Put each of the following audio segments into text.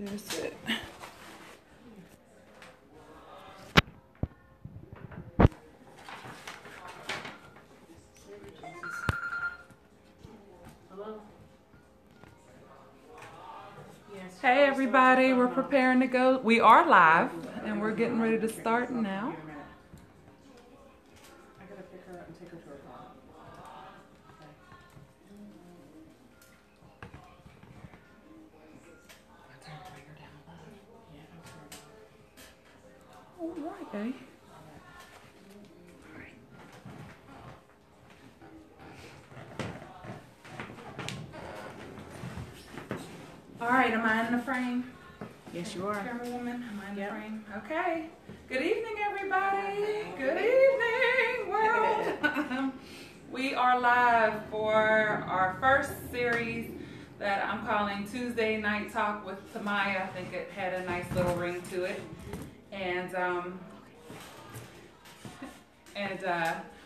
That's it. Hey everybody, we're preparing to go. We are live and we're getting ready to start now. I gotta pick her up and take her to her car. All right, eh? All right, am I in the frame? Yes, you are. Camera woman, am I in the Yep. frame? Okay. Good evening, everybody. Good evening, world. We are live for our first series that I'm calling Tuesday Night Talk with Tamaya. I think it had a nice little ring to it. And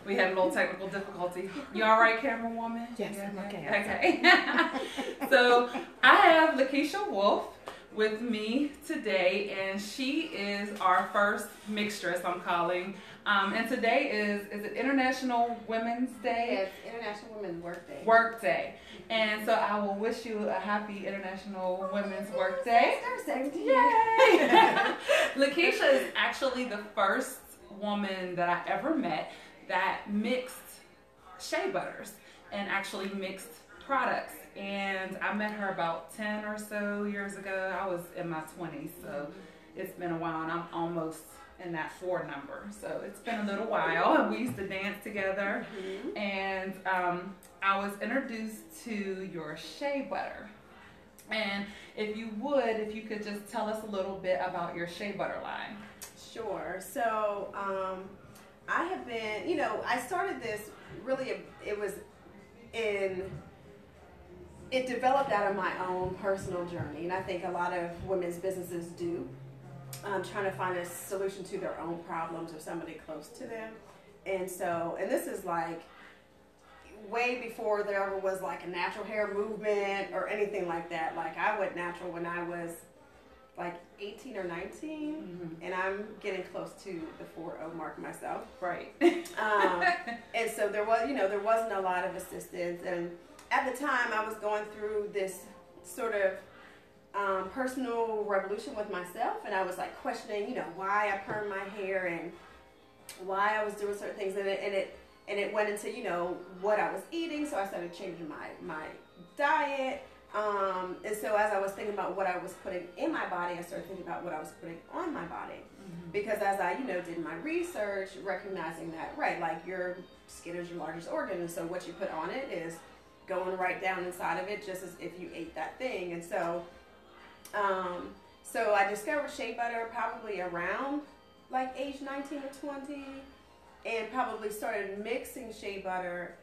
we had a little technical difficulty. You all right, camera woman? Yes, I'm okay. Okay. So I have LaKeisha Wolf with me today, and she is our first mixtress, I'm calling. And today is it International Women's Day? Yes, International Women's Work Day. Work Day. And so I will wish you a happy International Women's Work Day. Yay! LaKeisha is actually the first woman that I ever met that mixed shea butters and actually mixed products. And I met her about 10 or so years ago. I was in my 20s, so it's been a while, and I'm almost in that 4 number. So it's been a little while. We used to dance together, and I was introduced to your shea butter. And if you could just tell us a little bit about your shea butter line. Sure. So I have been, I started this really, it developed out of my own personal journey. And I think a lot of women's businesses do, trying to find a solution to their own problems or somebody close to them. And this is like way before there ever was like a natural hair movement or anything like that. Like I went natural when I was like 18 or 19, and I'm getting close to the 40 mark myself. Right. And so there wasn't a lot of assistance, and at the time I was going through this sort of personal revolution with myself, and I was like questioning, why I permed my hair and why I was doing certain things, and it went into, what I was eating, so I started changing my diet. And so as I was thinking about what I was putting in my body, I started thinking about what I was putting on my body. Because as I, did my research, recognizing that, right, like your skin is your largest organ, and so what you put on it is going right down inside of it, just as if you ate that thing. And so, so I discovered shea butter probably around like age 19 or 20, and probably started mixing shea butter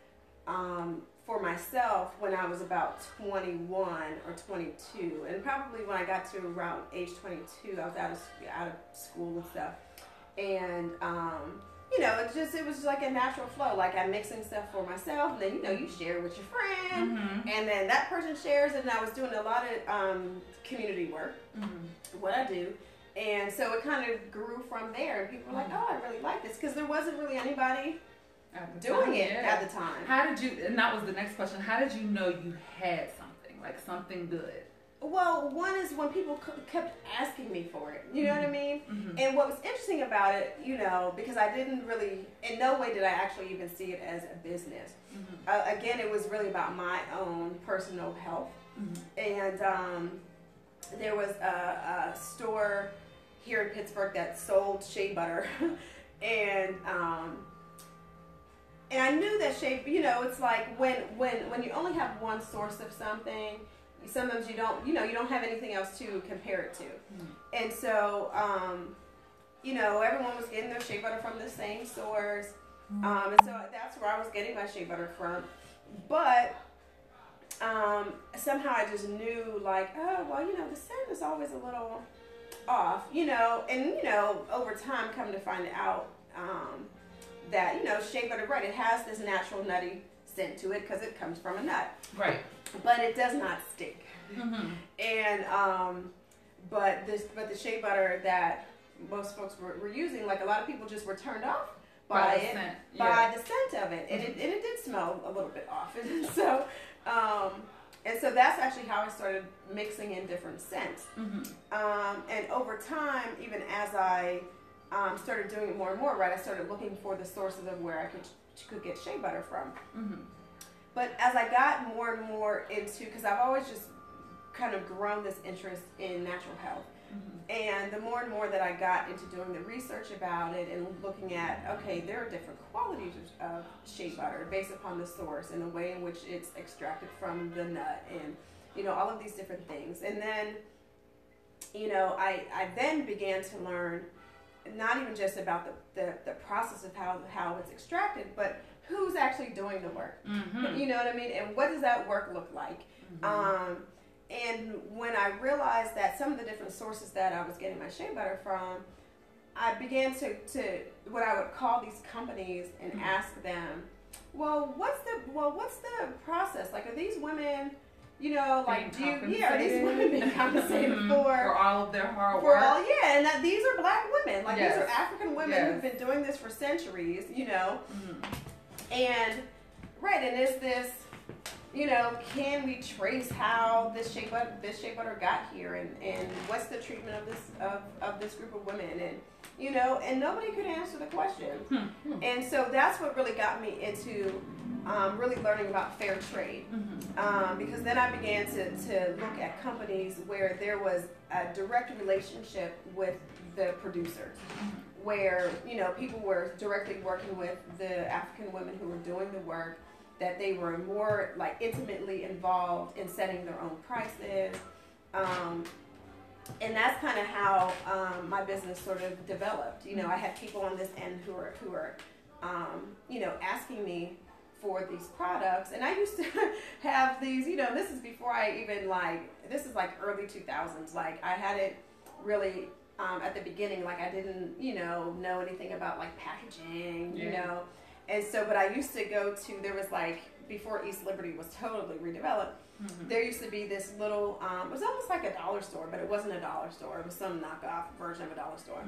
for myself when I was about 21 or 22, and probably when I got to around age 22, I was out of school and stuff, and it was like a natural flow. Like I'm mixing stuff for myself, and then you share it with your friend, and then that person shares it. And I was doing a lot of community work, what I do, and so it kind of grew from there. And people were like, "Oh, I really like this," because there wasn't really anybody doing it at the time. How did you, and that was the next question, how did you know you had something, like something good? Well, one is when people kept asking me for it, you know what I mean? And what was interesting about it, because I didn't really, in no way did I actually even see it as a business. Again, it was really about my own personal health. And there was a store here in Pittsburgh that sold shea butter. And I knew that shea, it's like when you only have one source of something, sometimes you don't have anything else to compare it to. And so, everyone was getting their shea butter from the same source. And so that's where I was getting my shea butter from. But somehow I just knew, like, oh, well, the scent is always a little off, and, over time come to find out that, shea butter, right, it has this natural nutty scent to it because it comes from a nut. Right. But it does not stink. And but the shea butter that most folks were using, like a lot of people just were turned off by it, by the scent of it, and it did smell a little bit off. And so that's actually how I started mixing in different scents. And over time, even as I started doing it more and more, right, I started looking for the sources of where I could get shea butter from. But as I got more and more into, because I've always just kind of grown this interest in natural health. And the more and more that I got into doing the research about it and looking at, okay, there are different qualities of shea butter based upon the source and the way in which it's extracted from the nut and, you know, all of these different things. And then, you know, I then began to learn not even just about the process of how it's extracted, but who's actually doing the work. You know what I mean? And what does that work look like? And when I realized that some of the different sources that I was getting my shea butter from, I began to what I would call these companies and ask them, well, what's the process? Like, are these women, you know, like, are these women being compensated for all of their hard work? And that these are black women, like these are African women who've been doing this for centuries, you know, and is this, you know, can we trace how this shea butter got here, and what's the treatment of this group of women, and you know, and nobody could answer the question. And so that's what really got me into really learning about fair trade, because then I began to look at companies where there was a direct relationship with the producer, where, you know, people were directly working with the African women who were doing the work, that they were more like intimately involved in setting their own prices, and that's kind of how my business sort of developed. You know, I had people on this end who are you know, asking me for these products, and I used to have these, you know, this is before I even this is like early 2000s, like I had it really at the beginning, like I didn't, you know anything about like packaging, you know. And so, but I used to go to, there was like, before East Liberty was totally redeveloped, there used to be this little, it was almost like a dollar store, but it wasn't a dollar store. It was some knockoff version of a dollar store.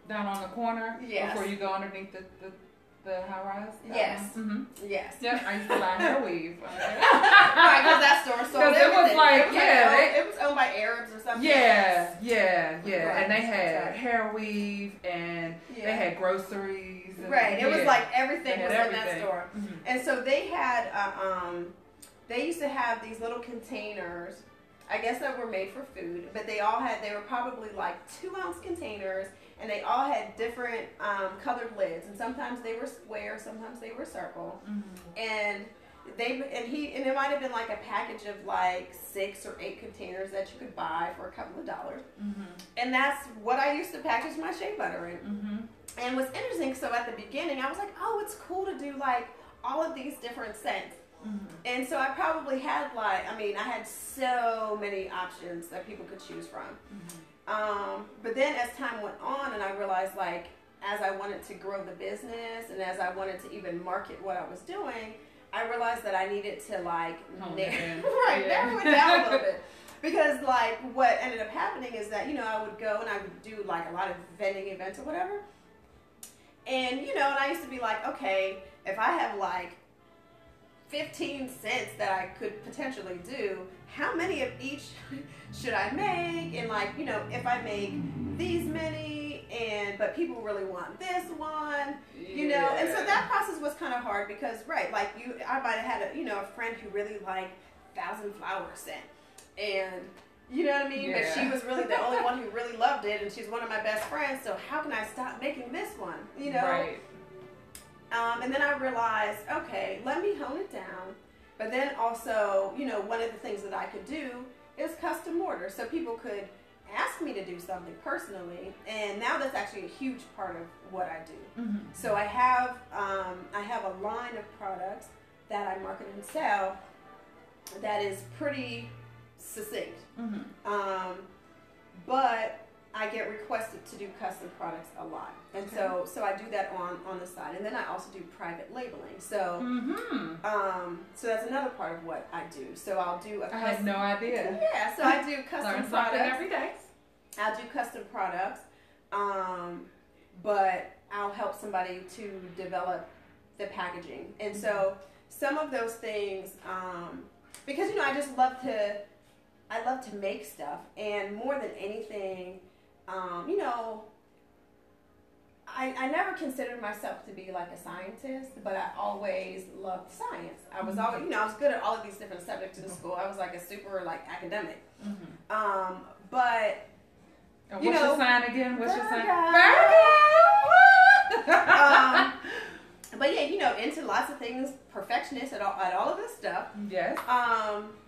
Down on the corner? Yes. Before you go underneath the high rise? Yes. Yes. Yep, I used to buy hair weave. Right, because that store sold everything. It was like, it was owned by Arabs or something. Yeah. Right. And they had hair weave, and they had groceries. Right, it was like everything was everything in that store. And so they had, they used to have these little containers, I guess that were made for food, but they were probably like 2-ounce containers, and they all had different colored lids, and sometimes they were square, sometimes they were circle, and it might have been like a package of like 6 or 8 containers that you could buy for a couple of dollars, and that's what I used to package my shea butter in. And what's interesting, so at the beginning I was like, oh, it's cool to do like all of these different scents. And so I probably had I had so many options that people could choose from. But then as time went on, and I realized, like, as I wanted to grow the business and as I wanted to even market what I was doing, I realized that I needed to narrow it down a little bit. Because like what ended up happening is that, you know, I would go and I would do like a lot of vending events or whatever. And, you know, and I used to be like, okay, if I have like 15 cents that I could potentially do, how many of each should I make? And like, you know, if I make these many, but people really want this one, you know. And so that process was kind of hard because, right, like I might have had a friend who really liked 1,000 flower scent, and you know what I mean? But she was really the only one who really loved it, and she's one of my best friends, so how can I stop making this one, you know? Right. And then I realized, okay, let me hone it down. But then also, you know, one of the things that I could do is custom order. So people could ask me to do something personally, and now that's actually a huge part of what I do. So I have a line of products that I market and sell that is pretty succinct. But I get requested to do custom products a lot, and so I do that on the side, and then I also do private labeling. So so that's another part of what I do. So I'll do I had no idea. Yeah, so I do custom Learn products something every day. I'll do custom products, but I'll help somebody to develop the packaging. And so some of those things, because I just love to, make stuff, and more than anything, I never considered myself to be like a scientist, but I always loved science. I was always, I was good at all of these different subjects in school. I was like a super academic. But what's your sign again? What's your sign? Virgo. But yeah, into lots of things, perfectionist at all of this stuff. Yes.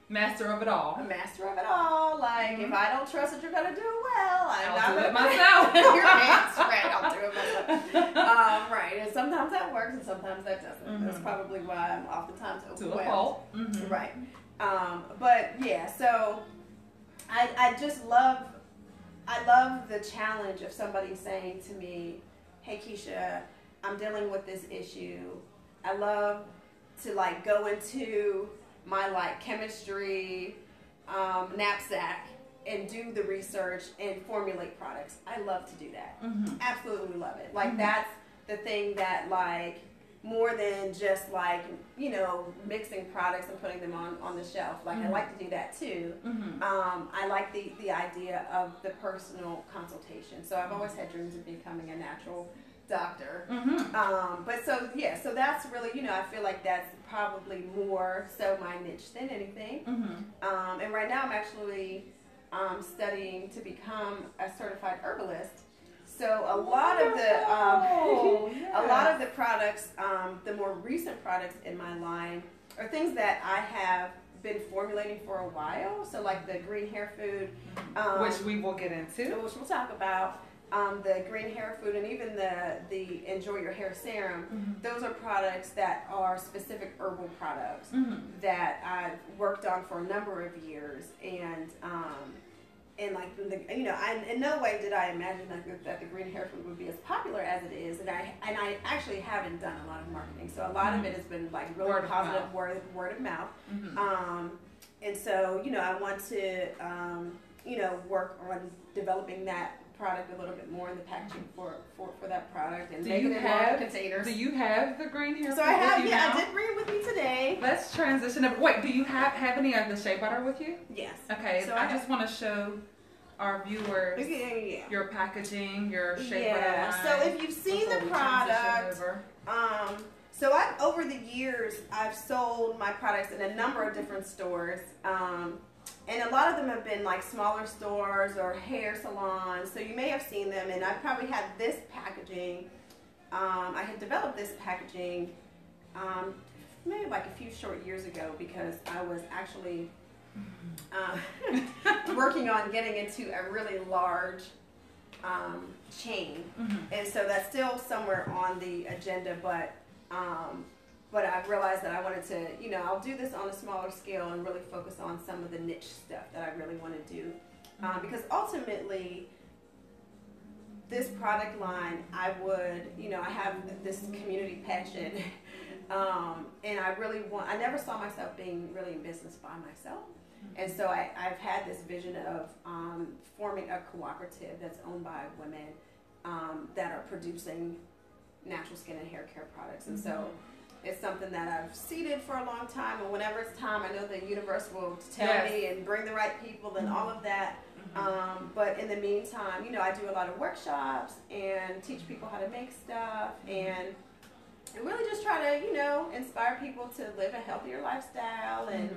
Master of it all. A master of it all. Like, if I don't trust that you're gonna do it well, I'll do it myself. Your hands, right? I'll do it myself. Right. And sometimes that works, and sometimes that doesn't. That's probably why I'm oftentimes overwhelmed. To a fault. Right. But yeah, so I just love. I love the challenge of somebody saying to me, "Hey, Keisha, I'm dealing with this issue." I love to go into my chemistry knapsack and do the research and formulate products. I love to do that. Absolutely love it. That's the thing that more than just mixing products and putting them on the shelf. I like to do that too. I like the idea of the personal consultation. So I've always had dreams of becoming a natural doctor. But so that's really, I feel like that's probably more so my niche than anything. And right now I'm actually studying to become a certified herbalist. So a lot of the products, the more recent products in my line are things that I have been formulating for a while. So the green hair food, which we will get into, which we'll talk about. The green hair food, and even the Enjoy Your Hair serum. Those are products that are specific herbal products that I've worked on for a number of years, and in no way did I imagine that the green hair food would be as popular as it is, and I actually haven't done a lot of marketing, so a lot of it has been really positive word of mouth. And so I want to work on developing that product a little bit more in the packaging for that product, and make it in larger containers. Do you have the green hair? So I have, I did bring it with me today. Let's transition. Wait, do you have any of the shea butter with you? Yes. Okay, so I just want to show our viewers your packaging, your shea butter line. So if you've seen the product, so over the years I've sold my products in a number of different stores. And a lot of them have been smaller stores or hair salons, so you may have seen them. And I probably had this packaging. I had developed this packaging maybe a few short years ago, because I was actually working on getting into a really large chain, and so that's still somewhere on the agenda. But I realized that I wanted to, I'll do this on a smaller scale and really focus on some of the niche stuff that I really want to do. Because ultimately, this product line, I have this community passion. And I never saw myself being really in business by myself. And so I've had this vision of forming a cooperative that's owned by women that are producing natural skin and hair care products. And so it's something that I've seeded for a long time, and whenever it's time, I know the universe will tell me and bring the right people and all of that. But in the meantime, I do a lot of workshops and teach people how to make stuff, and really just try to, inspire people to live a healthier lifestyle and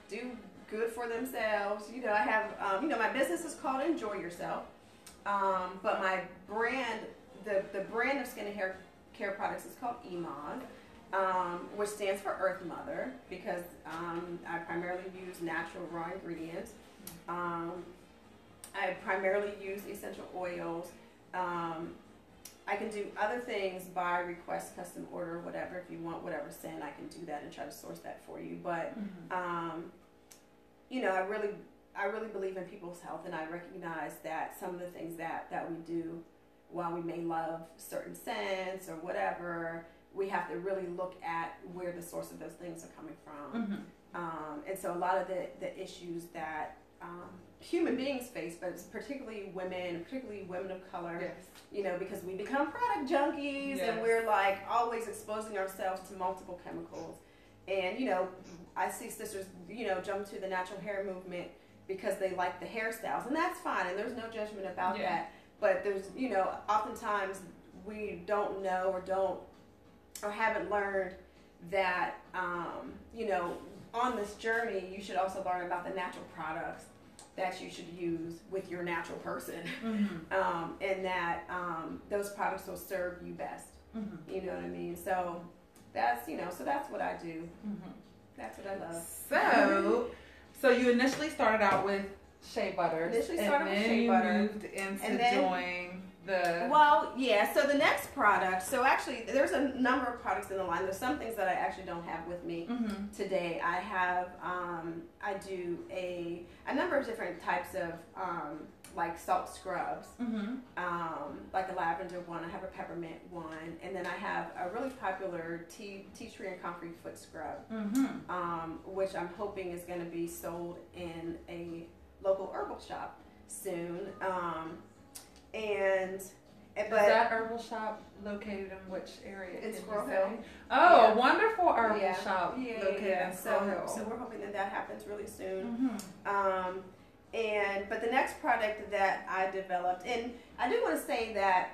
do good for themselves. I have, my business is called Enjoy Yourself, but my brand, the brand of skin and hair care products is called EMOD. Which stands for Earth Mother, because I primarily use natural raw ingredients. I primarily use essential oils. I can do other things by request, custom order, whatever. If you want whatever scent, I can do that and try to source that for you. But I really believe in people's health, and I recognize that some of the things that we do, while we may love certain scents or whatever, we have to really look at where the source of those things are coming from. And so a lot of the issues that human beings face, but it's particularly women of color. Yes. You know, because we become product junkies, Yes. and we're like always exposing ourselves to multiple chemicals. And you know, I see sisters, you know, jump to the natural hair movement because they like the hairstyles, and that's fine, and there's no judgment about that. But there's, you know, oftentimes we don't know or haven't learned that, you know, on this journey, you should also learn about the natural products that you should use with your natural person, and that those products will serve you best. You know what I mean? So that's, you know, so that's what I do. That's what I love. So you initially started out with shea butters. Initially started with shea butter. butter. Moved into doing the... Well, yeah, so the next product, so actually there's a number of products in the line. There's some things that I actually don't have with me today. I have, I do a number of different types of like salt scrubs, like a lavender one. I have a peppermint one, and then I have a really popular tea tree and comfrey foot scrub, which I'm hoping is going to be sold in a local herbal shop soon. Is that herbal shop located in which area? It's Squirrel Hill. Oh, a wonderful herbal shop located in Squirrel Hill. So we're hoping that happens really soon. But the next product that I developed, and I do want to say that,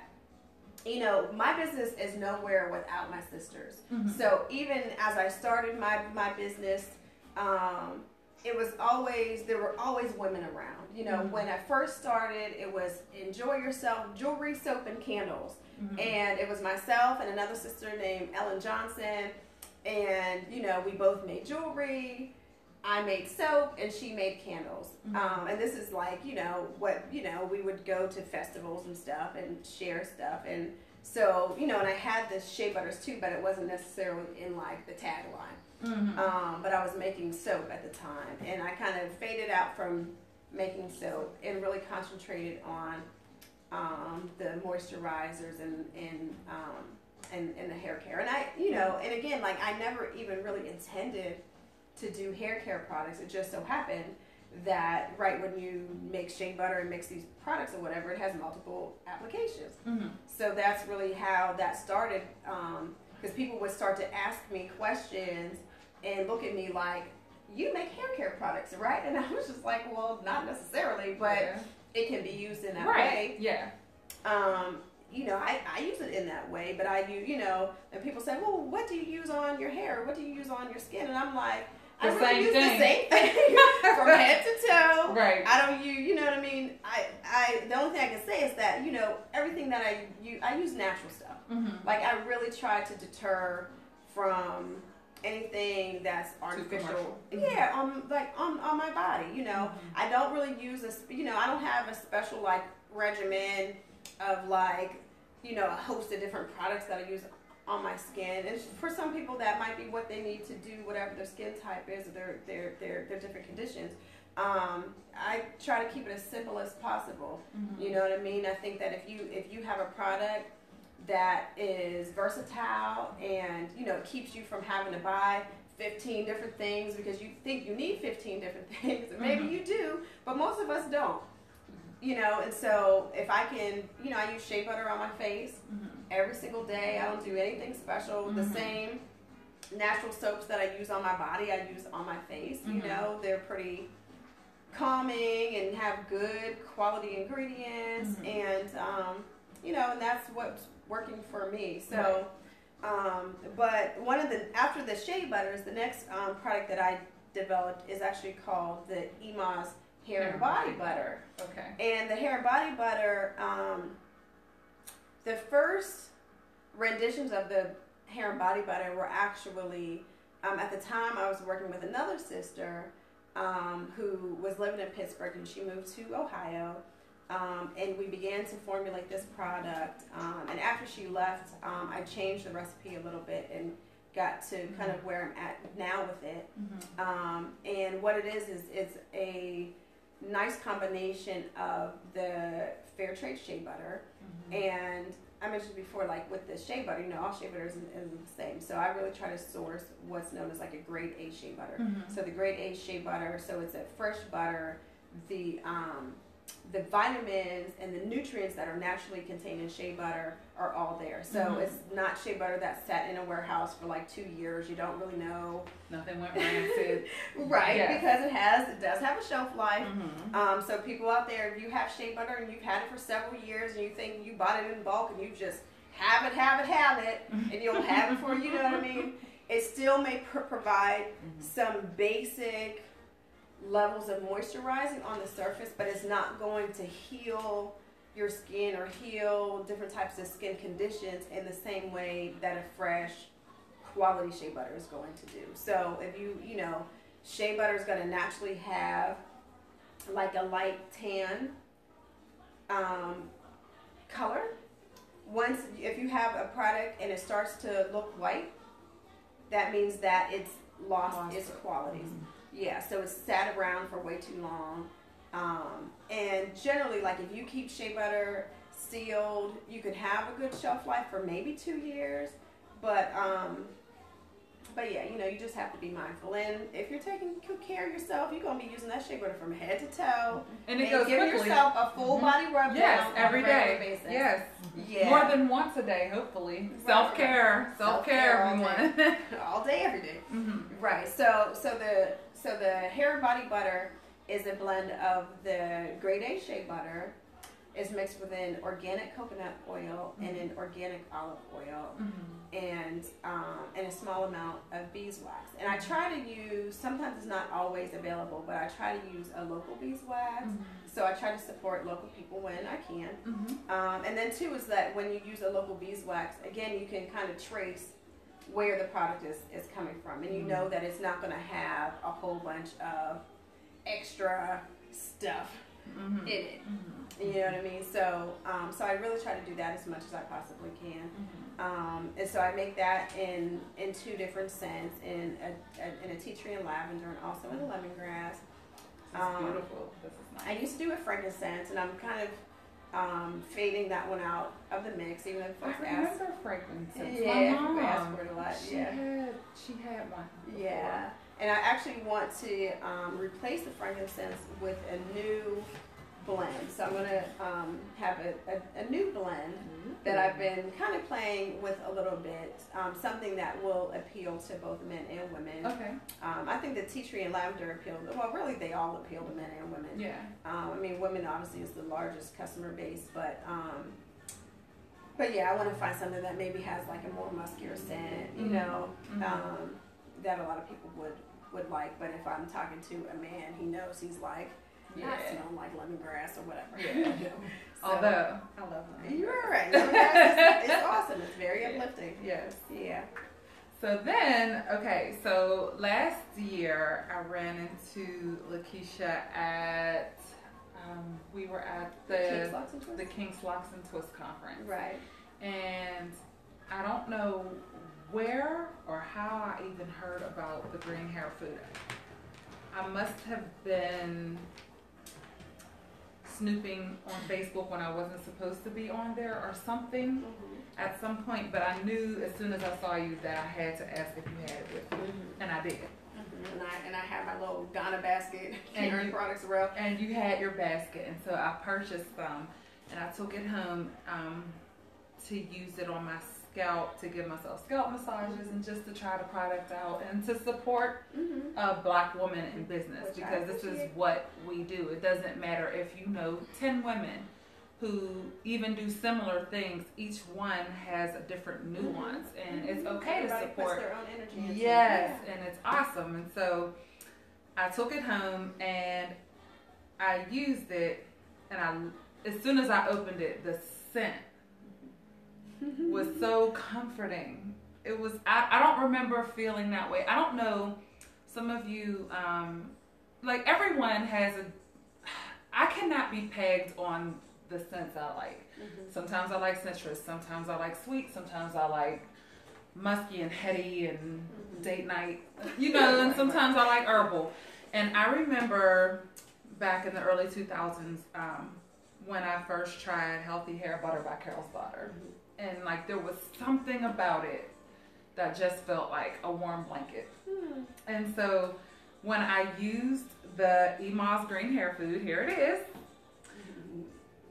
you know, my business is nowhere without my sisters. So even as I started my business, there were always women around. You know, when I first started, it was enjoy yourself, jewelry, soap, and candles. And it was myself and another sister named Ellen Johnson. And, you know, we both made jewelry. I made soap and she made candles. And this is like, you know, we would go to festivals and stuff and share stuff. And so, you know, and I had the shea butters too, but it wasn't necessarily in like the tagline. But I was making soap at the time, and I kind of faded out from making soap and really concentrated on the moisturizers and the hair care. And I, you know, and again, like I never even really intended to do hair care products. It just so happened that right when you make shea butter and mix these products or whatever, it has multiple applications. So that's really how that started, because people would start to ask me questions and look at me like, you make hair care products, right? And I was just like, well, not necessarily, but it can be used in that way. You know, I use it in that way, but I use, you know, and people say, well, what do you use on your hair? What do you use on your skin? And I'm like, I really use the same thing from head to toe. I don't use, you know what I mean? The only thing I can say is that, you know, everything that I use natural stuff. Like I really try to deter from anything that's artificial. On my body, you know. I don't really use I don't have a special like regimen of like, you know, a host of different products that I use on my skin. And for some people that might be what they need to do, whatever their skin type is, or their different conditions. I try to keep it as simple as possible. You know what I mean? I think that if you have a product that is versatile and, you know, keeps you from having to buy 15 different things because you think you need 15 different things, and maybe you do, but most of us don't. You know, and so if I can, you know, I use shea butter on my face every single day. I don't do anything special. The same natural soaps that I use on my body, I use on my face. You know, they're pretty calming and have good quality ingredients, and you know, and that's what's working for me. So, but after the shea butters, the next product that I developed is actually called the Ema's Hair and Body Butter. And the hair and body butter, the first renditions of the hair and body butter were actually, at the time I was working with another sister who was living in Pittsburgh, and she moved to Ohio, and we began to formulate this product. And after she left, I changed the recipe a little bit and got to kind of where I'm at now with it. And what it is it's a nice combination of the fair trade shea butter, and I mentioned before, like with the shea butter, you know, all shea butter isn't the same. So I really try to source what's known as like a grade A shea butter. So the grade A shea butter, so it's a fresh butter the vitamins and the nutrients that are naturally contained in shea butter are all there. So it's not shea butter that sat in a warehouse for like 2 years. You don't really know. Nothing went rancid. Right, Yes. because it does have a shelf life. So people out there, if you have shea butter and you've had it for several years and you think you bought it in bulk and you just have it, and you'll have it for, you know what I mean? It still may provide some basic levels of moisturizing on the surface, but it's not going to heal your skin or heal different types of skin conditions in the same way that a fresh quality shea butter is going to do. So if shea butter is going to naturally have like a light tan color. If you have a product and it starts to look white, that means that it's lost its qualities. Yeah, so it's sat around for way too long. And generally, like if you keep shea butter sealed, you can have a good shelf life for maybe 2 years. But yeah, you just have to be mindful. And if you're taking good care of yourself, you're gonna be using that shea butter from head to toe. And it goes give quickly. yourself a full body rub down every on a regular day. basis. Yes. Yeah. More than once a day, hopefully. Right, Self-care. Self-care, everyone. All day, every day. Right. So the hair and body butter is a blend of the grade A shea butter. It's mixed with an organic coconut oil and an organic olive oil, and a small amount of beeswax. And I try to use, sometimes it's not always available, but I try to use a local beeswax. So I try to support local people when I can. And then too is that when you use a local beeswax, again, you can kind of trace where the product is coming from, and you know that it's not going to have a whole bunch of extra stuff in it. You know what I mean? So I really try to do that as much as I possibly can. And so I make that in 2 different scents, in a tea tree and lavender, and also in a lemongrass. That's beautiful. This is nice. I used to do a frankincense, and I'm kind of fading that one out of the mix, even if I folks remember ask. fragrances. Yeah, My mom, people ask for it a lot. She had one. Before. Yeah. And I actually want to replace the frankincense with a new blend. So I'm going to have a new blend that I've been kind of playing with a little bit. Something that will appeal to both men and women. Okay. I think the tea tree and lavender appeal, well, really they all appeal to men and women. Yeah. I mean, women obviously is the largest customer base, but yeah, I want to find something that maybe has like a more muscular scent, that a lot of people would like. But if I'm talking to a man, he knows he's like, I smell like lemongrass or whatever. Yeah. So, although I love lemongrass. You're right. Lemongrass is awesome. It's very uplifting. Yes. Yeah. So then, so last year I ran into LaKeisha at we were at the King's Locks and Twist conference. Right. And I don't know where or how I even heard about the green hair food. I must have been snooping on Facebook when I wasn't supposed to be on there or something at some point, but I knew as soon as I saw you that I had to ask if you had it with me, and I did. And I had my little Ghana basket carrying products around. And you had your basket, and so I purchased some, and I took it home to use it on my scalp, to give myself scalp massages and just to try the product out and to support a Black woman in business, because this is what we do. It doesn't matter if you know 10 women who even do similar things. Each one has a different nuance, and it's okay to support. Puts their own energy into and it's awesome. And so I took it home and I used it, and as soon as I opened it, the scent was so comforting. It was, I don't remember feeling that way. I don't know, some of you, like everyone has I cannot be pegged on the scents I like. Sometimes I like citrus, sometimes I like sweet, sometimes I like musky and heady and date night, and sometimes I like herbal. And I remember back in the early 2000s when I first tried Healthy Hair Butter by Carol's Daughter. And like there was something about it that just felt like a warm blanket. And so when I used the Ema's green hair food, here it is.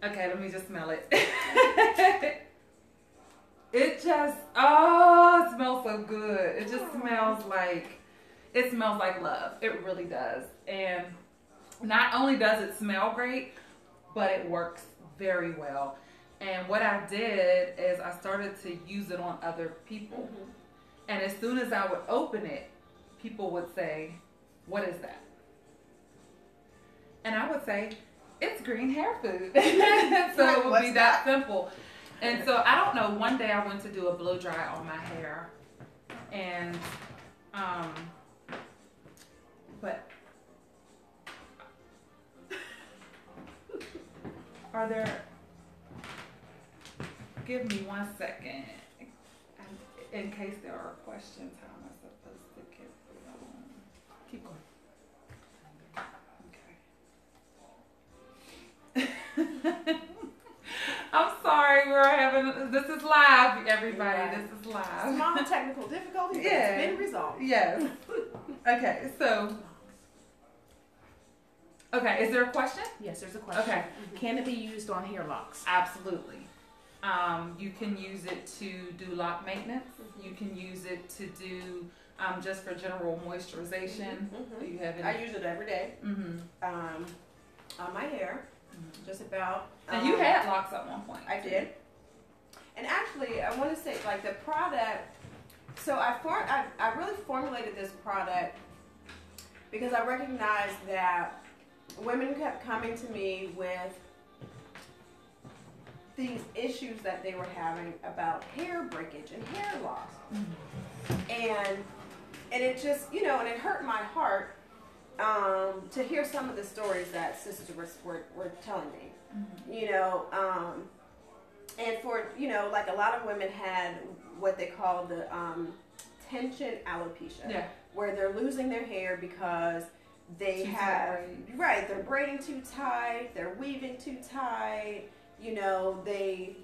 Okay, let me just smell it. It just, it smells so good. It just smells like love. It really does. And not only does it smell great, but it works very well. And what I did is I started to use it on other people. Mm-hmm. And as soon as I would open it, people would say, "What is that?" And I would say, "It's green hair food." So it would be that simple. And so I don't know, one day I went to do a blow dry on my hair. And, but are there, give me 1 second, in case there are questions, how am I supposed to get on? Keep going. Okay. I'm sorry, this is live, everybody. Right. This is live. Small technical difficulty, but Yeah. it's been resolved. Yes. Okay, so. Okay, is there a question? Yes, there's a question. Okay. Can it be used on hair locks? Absolutely. You can use it to do lock maintenance. You can use it to do just for general moisturization. Mm-hmm. Do you have any? I use it every day Mm-hmm. on my hair, just about. And you had locks at one point. I did. And actually, I want to say, like, the product, so I really formulated this product because I recognized that women kept coming to me with these issues that they were having about hair breakage and hair loss. Mm-hmm. And it just, and it hurt my heart to hear some of the stories that sisters were telling me. Mm-hmm. And for, like, a lot of women had what they call the tension alopecia, Yeah. where they're losing their hair because they Too have, tight. right, they're braiding too tight, they're weaving too tight, they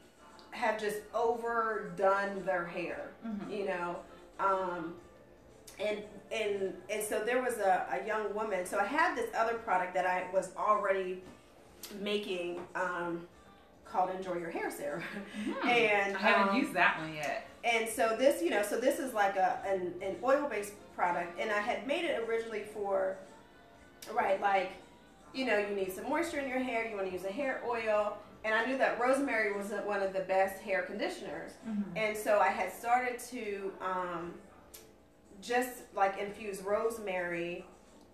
have just overdone their hair, Mm-hmm. And so there was a young woman, so I had this other product that I was already making, called Enjoy Your Hair Serum. Mm-hmm. And I haven't used that one yet. and so this, so this is like an oil-based product, and I had made it originally for, right, like, you need some moisture in your hair, you want to use a hair oil, and I knew that rosemary was one of the best hair conditioners, Mm-hmm. and so I had started to just like infuse rosemary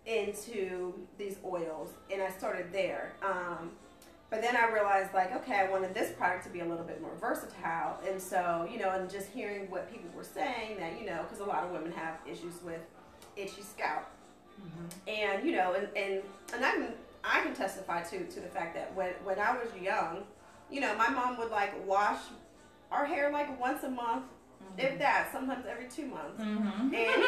into these oils, and I started there. But then I realized, like, okay, I wanted this product to be a little bit more versatile. And so, and just hearing what people were saying that, because a lot of women have issues with itchy scalp. Mm-hmm. And, and I can testify to the fact that when I was young, my mom would, like, wash our hair like once a month, if that, sometimes every 2 months. Mm-hmm. And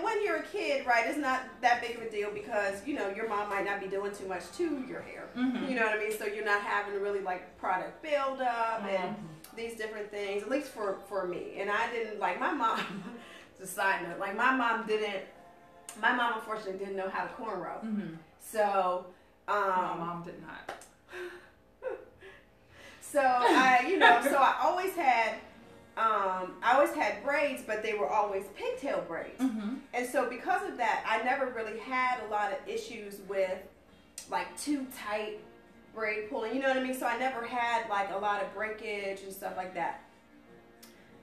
when you're a kid, right, it's not that big of a deal because your mom might not be doing too much to your hair. Mm-hmm. You know what I mean? So you're not having to really, like, product buildup and these different things. At least for me. And I didn't, like, my mom. It's a side note. Like, my mom unfortunately didn't know how to cornrow. Mm-hmm. So My mom did not. So I always had braids, but they were always pigtail braids. Mm-hmm. And so because of that, I never really had a lot of issues with, like, too tight braid pulling. You know what I mean? So I never had, like, a lot of breakage and stuff like that.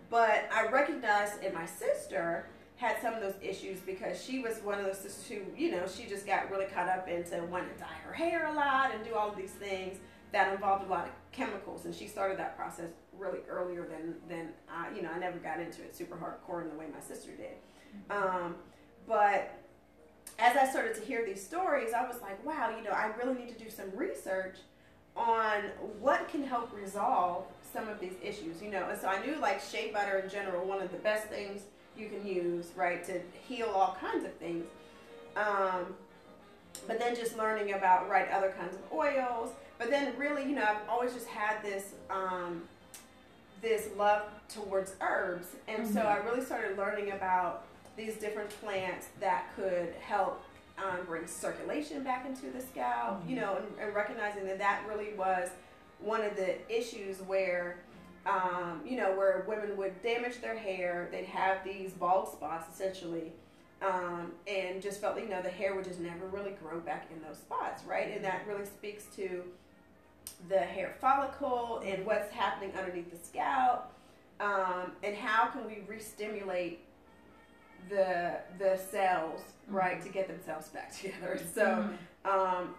But I recognized in my sister had some of those issues because she was one of those sisters who, she just got really caught up into wanting to dye her hair a lot and do all of these things that involved a lot of chemicals, and she started that process really earlier than I, I never got into it super hardcore in the way my sister did. But as I started to hear these stories, I was like, wow, I really need to do some research on what can help resolve some of these issues, And so I knew, like, shea butter in general, one of the best things you can use, right, to heal all kinds of things. But then just learning about, right, other kinds of oils. But then really, I've always just had this this love towards herbs. And so I really started learning about these different plants that could help bring circulation back into the scalp, you know, and recognizing that that really was one of the issues where, you know, where women would damage their hair, they'd have these bald spots essentially, and just felt, you know, the hair would just never really grow back in those spots, right? And that really speaks to the hair follicle and what's happening underneath the scalp, and how can we re-stimulate the cells, right, to get themselves back together. So,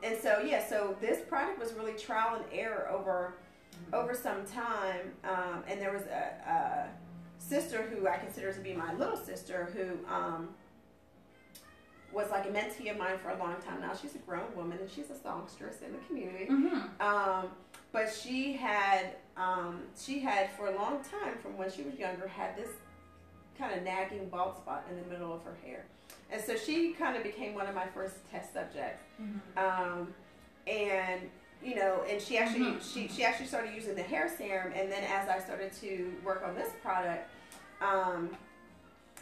and so, yeah, so this product was really trial and error over some time, and there was a sister who I consider to be my little sister who was like a mentee of mine for a long time now. She's a grown woman and she's a songstress in the community. But she had for a long time, from when she was younger, had this kind of nagging bald spot in the middle of her hair. And so she kind of became one of my first test subjects. And, you know, and she actually, she actually started using the hair serum. And then as I started to work on this product,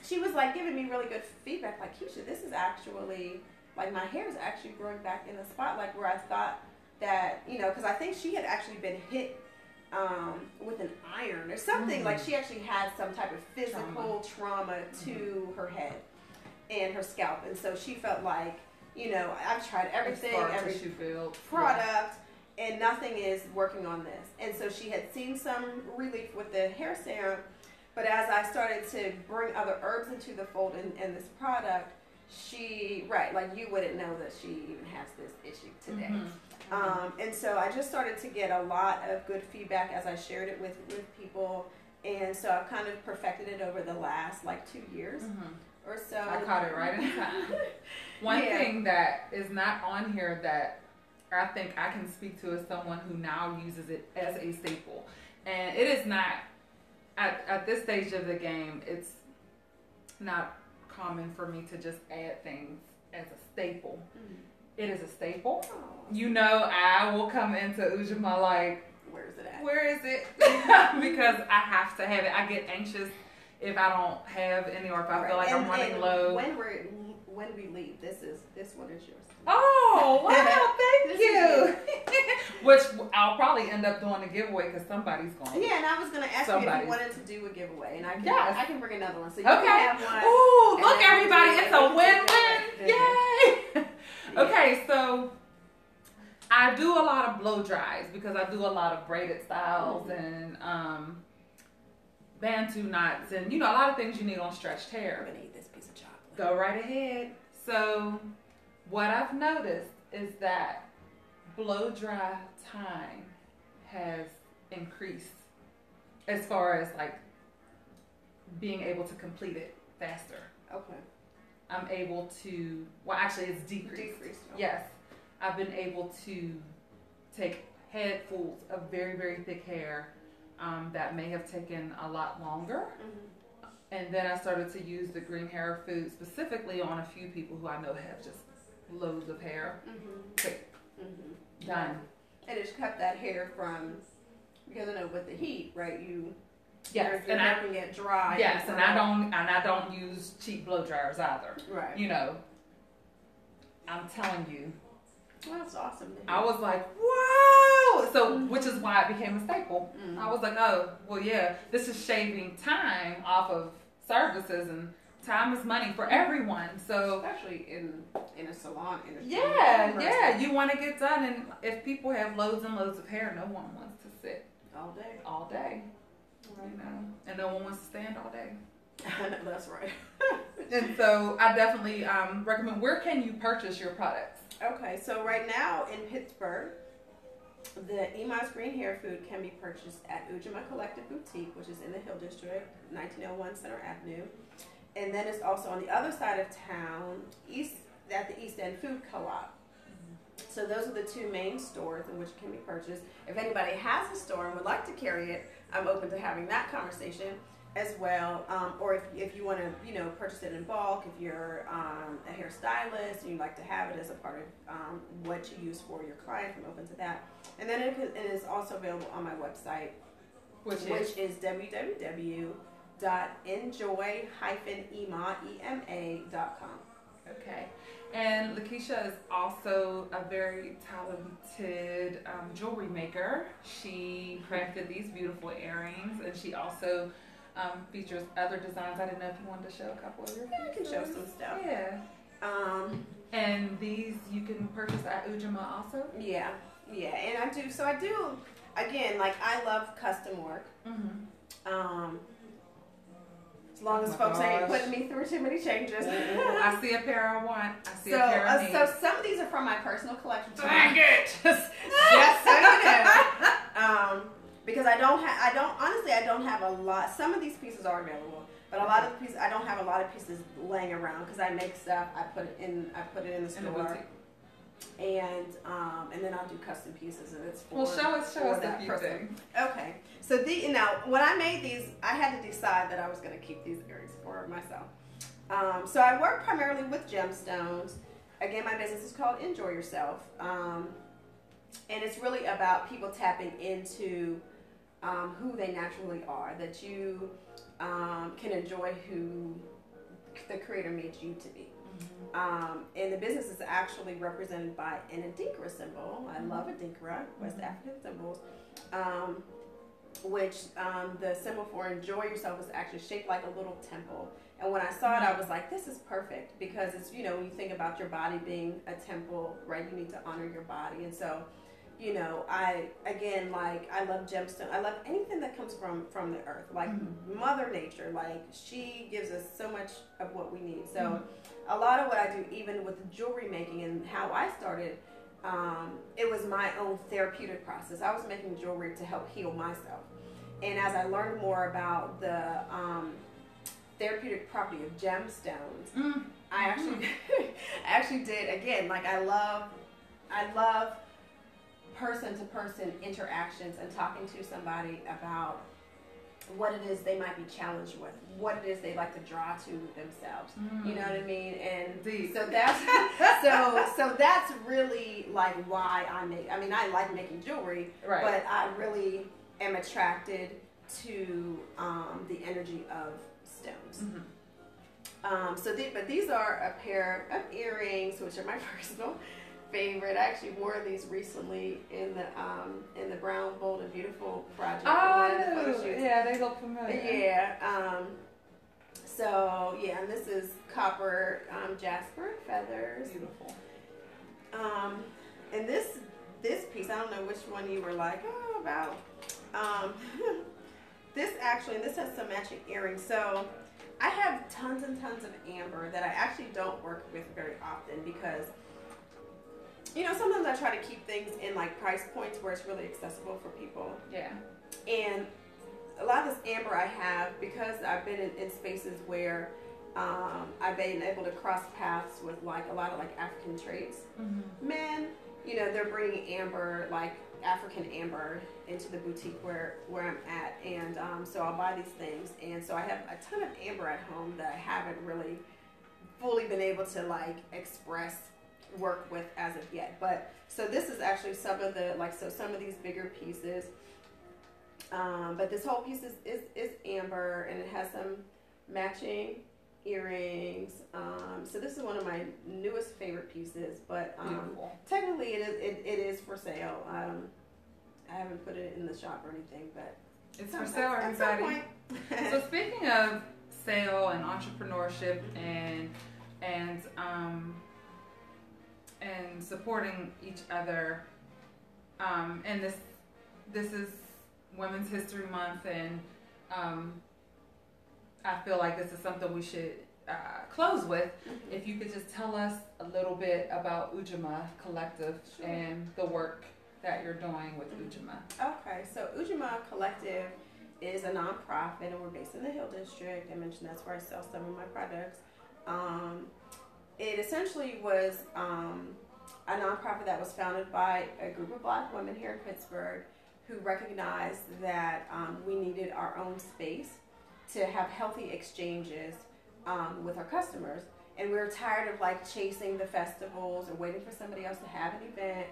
she was like giving me really good feedback, like, Keisha, this is actually, like, my hair is actually growing back in the spot, like where I thought that, you know, because I think she had actually been hit with an iron or something, like she actually had some type of physical trauma to her head and her scalp. And so she felt like, you know, I've tried everything, every product, and nothing is working on this. And so she had seen some relief with the hair serum. But as I started to bring other herbs into the fold in this product, she, like you wouldn't know that she even has this issue today. And so I just started to get a lot of good feedback as I shared it with people. And so I've kind of perfected it over the last like 2 years or so. I caught it right in time. One thing that is not on here that I think I can speak to as someone who now uses it as a staple. And it is not, at this stage of the game, it's not common for me to just add things as a staple. It is a staple. You know, I will come into Ujima like, where is it at? Where is it? Because I have to have it. I get anxious if I don't have any, or if I feel like I'm running low. When we leave, this one is yours. Oh, wow, thank you. Which I'll probably end up doing a giveaway because somebody's going. Yeah, and I was going to ask you if you wanted to do a giveaway, and I can bring another one. So you can have one. Ooh, look everybody, it's a win-win. Yay. Okay, so I do a lot of blow dries because I do a lot of braided styles and bantu knots and, you know, a lot of things you need on stretched hair. I'm going to eat this piece of chocolate. Go right ahead. So what I've noticed is that blow dry time has increased as far as like being able to complete it faster. Okay. I'm able to, well, actually it's decreased. Okay. Yes. I've been able to take headfuls of very, very thick hair that may have taken a lot longer. And then I started to use the green hair food specifically on a few people who I know have just loads of hair. Quick. Done. And it's cut that hair from, because I know with the heat, right, yes, you're making it dry. Yes, and I don't use cheap blow dryers either. Right. You know, I'm telling you. Well, that's awesome. I was like, whoa! So, which is why it became a staple. I was like, oh, well, yeah, this is shaving time off of services, and time is money for everyone. So, especially in a salon industry. Yeah, you want to get done, and if people have loads and loads of hair, no one wants to sit all day. You know, and no one wants to stand all day. That's right. And so I definitely recommend. Where can you purchase your products? Okay, so right now in Pittsburgh, the Ima's Green Hair Food can be purchased at Ujima Collective Boutique, which is in the Hill District, 1901 Center Avenue. And then it's also on the other side of town, at the East End Food Co-op. So those are the two main stores in which it can be purchased. If anybody has a store and would like to carry it, I'm open to having that conversation as well. Or if you want to, you know, purchase it in bulk, if you're a hairstylist and you'd like to have it as a part of what you use for your clients, I'm open to that. And then it is also available on my website, which is www.imsgreenhair.com. www.enjoy-ema.com. Okay. And LaKeisha is also a very talented jewelry maker. She crafted these beautiful earrings, and she also features other designs. I didn't know if you wanted to show a couple of your pieces. I can show some stuff. Yeah. And these you can purchase at Ujima also? Yeah, and I do, again, like, I love custom work. As long as folks ain't putting me through too many changes. I see a pair I want. I see a pair I need. So some of these are from my personal collection. Dang it! Just so you know. Because I don't have a lot. Some of these pieces are available, but a lot of the pieces, I don't have a lot of pieces laying around because I make stuff, I put it in the store. And then I'll do custom pieces, and it's for show us that a few person. things. Okay, so when I made these, I had to decide that I was going to keep these earrings for myself. So I work primarily with gemstones. Again, my business is called Enjoy Yourself, and it's really about people tapping into who they naturally are. That you can enjoy who the Creator made you to be. And the business is actually represented by an adinkra symbol. I love adinkra, West African symbols, which the symbol for Enjoy Yourself is actually shaped like a little temple. And when I saw it, I was like, this is perfect, because it's, when you think about your body being a temple, right, you need to honor your body. And so, I love gemstone. I love anything that comes from the earth, like Mother Nature. Like, she gives us so much of what we need. So a lot of what I do, even with jewelry making and how I started, it was my own therapeutic process. I was making jewelry to help heal myself. And as I learned more about the therapeutic property of gemstones, I actually did, again, like, I love person-to-person interactions and talking to somebody about what it is they might be challenged with, what it is they like to draw to themselves. You know what I mean? And so that's so that's really like why I like making jewelry, right. But I really am attracted to the energy of stones. But these are a pair of earrings, which are my personal favorite. I actually wore these recently in the Brown, Bold, and Beautiful project. Yeah, they look familiar. Yeah. And this is copper jasper feathers. Beautiful. And this piece, I don't know which one you were like, about. This has some matching earrings. So I have tons and tons of amber that I actually don't work with very often because, sometimes I try to keep things in like price points where it's really accessible for people. Yeah. And a lot of this amber I have, because I've been in spaces where I've been able to cross paths with like a lot of like African traits. Men, they're bringing amber, like African amber, into the boutique where I'm at. And so I'll buy these things. And so I have a ton of amber at home that I haven't really fully been able to like work with as of yet. But so this is actually some of these bigger pieces. But this whole piece is amber, and it has some matching earrings. So this is one of my newest favorite pieces, but technically it is for sale. I haven't put it in the shop or anything, but it's for sale, everybody. So speaking of sale and entrepreneurship and supporting each other, and this is Women's History Month, and I feel like this is something we should close with. If you could just tell us a little bit about Ujima Collective and the work that you're doing with Ujima. Okay, so Ujima Collective is a nonprofit, and we're based in the Hill District. I mentioned that's where I sell some of my products. It essentially was a nonprofit that was founded by a group of Black women here in Pittsburgh who recognized that we needed our own space to have healthy exchanges with our customers. And we were tired of like chasing the festivals or waiting for somebody else to have an event.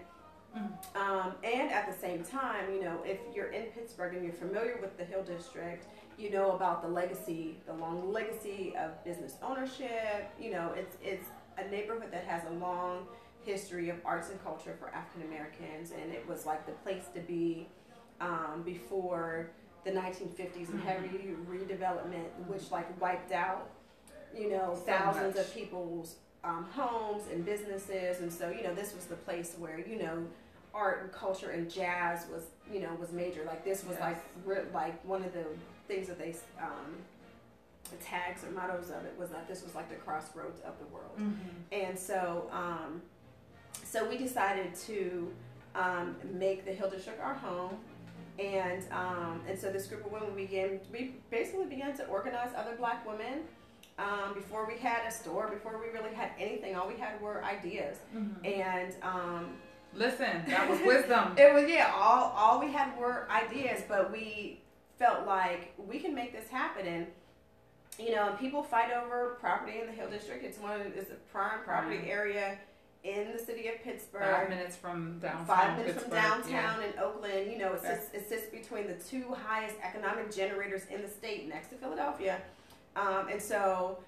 And at the same time, if you're in Pittsburgh and you're familiar with the Hill District, you know about the legacy, the long legacy of business ownership. You know, it's a neighborhood that has a long history of arts and culture for African Americans, and it was like the place to be before the 1950s and heavy redevelopment, which like wiped out, you know, thousands of people's homes and businesses. And so, you know, this was the place where, you know, art and culture and jazz was, you know, was major. Like this was like one of the things that they tags or mottos of it was that this was like the crossroads of the world. And so so we decided to make the Hill District our home. And so this group of women we basically began to organize other Black women. Before we had a store, before we really had anything, all we had were ideas. And listen, that was wisdom. It was, yeah, all we had were ideas, but we felt like we can make this happen. And you know, people fight over property in the Hill District. It's a prime property area in the city of Pittsburgh. 5 minutes from downtown. 5 minutes Pittsburgh, from downtown in Oakland. You know, it sits between the two highest economic generators in the state, next to Philadelphia. And so,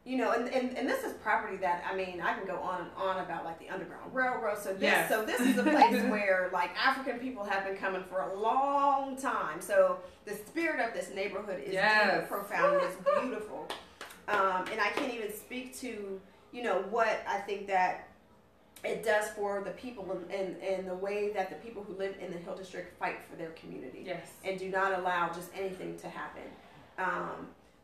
you know, and this is property that, I mean, I can go on and on about like the Underground Railroad. So this is a place where like African people have been coming for a long time. So the spirit of this neighborhood is deep, profound, and it's beautiful. And I can't even speak to, you know, what I think that it does for the people and the way that the people who live in the Hill District fight for their community and do not allow just anything to happen.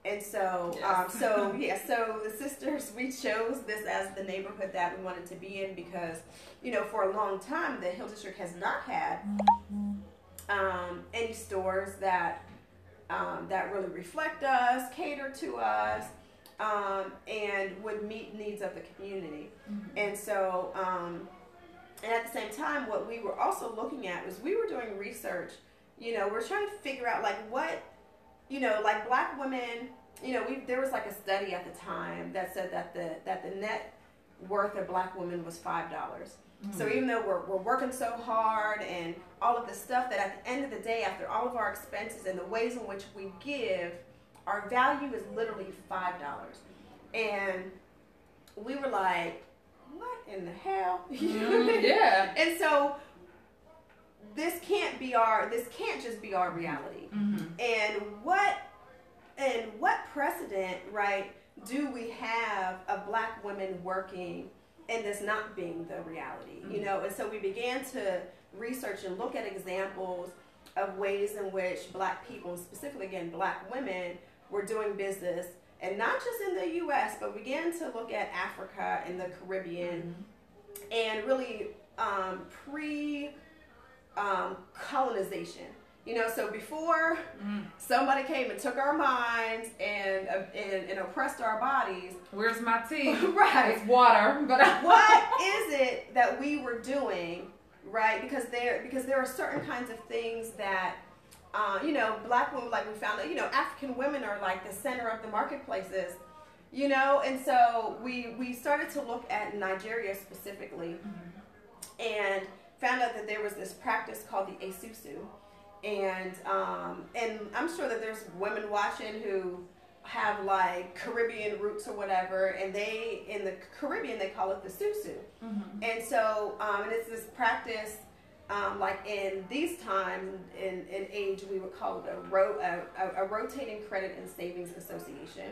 And so, so the sisters, we chose this as the neighborhood that we wanted to be in because, you know, for a long time, the Hill District has not had any stores that really reflect us, cater to us, and would meet needs of the community. And so, and at the same time, what we were also looking at was we were doing research. You know, we're trying to figure out like what, you know, like Black women, you know, there was like a study at the time that said that the net worth of Black women was $5. So even though we're working so hard and all of the stuff, that at the end of the day, after all of our expenses and the ways in which we give, our value is literally $5. And we were like, what in the hell? Yeah. And so this can't just be our reality. And what precedent, right, do we have of Black women working and this not being the reality? You know, and so we began to research and look at examples of ways in which Black people, and specifically again Black women, were doing business, and not just in the U.S., but began to look at Africa and the Caribbean, and really colonization. You know, so before somebody came and took our minds and oppressed our bodies. Where's my tea? Right. It's water. But what is it that we were doing, right? Because there are certain kinds of things that, you know, Black women, like we found that, you know, African women are like the center of the marketplaces, you know, and so we started to look at Nigeria specifically, and found out that there was this practice called the esusu. And I'm sure that there's women watching who have like Caribbean roots or whatever, and in the Caribbean they call it the susu. And so and it's this practice, like in these times in age we would call it a rotating credit and savings association.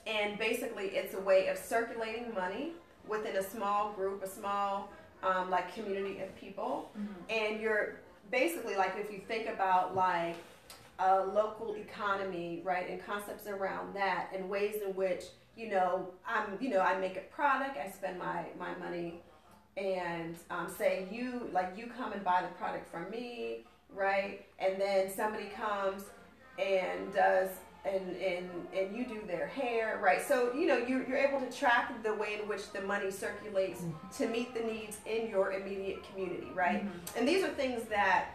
And basically it's a way of circulating money within a small group, a small like community of people. And you're basically, like, if you think about like a local economy, right, and concepts around that, and ways in which, I make a product, I spend my money, and say you come and buy the product from me, right, and then somebody comes and does and you do their hair, right? So, you're able to track the way in which the money circulates to meet the needs in your immediate community, right? And these are things that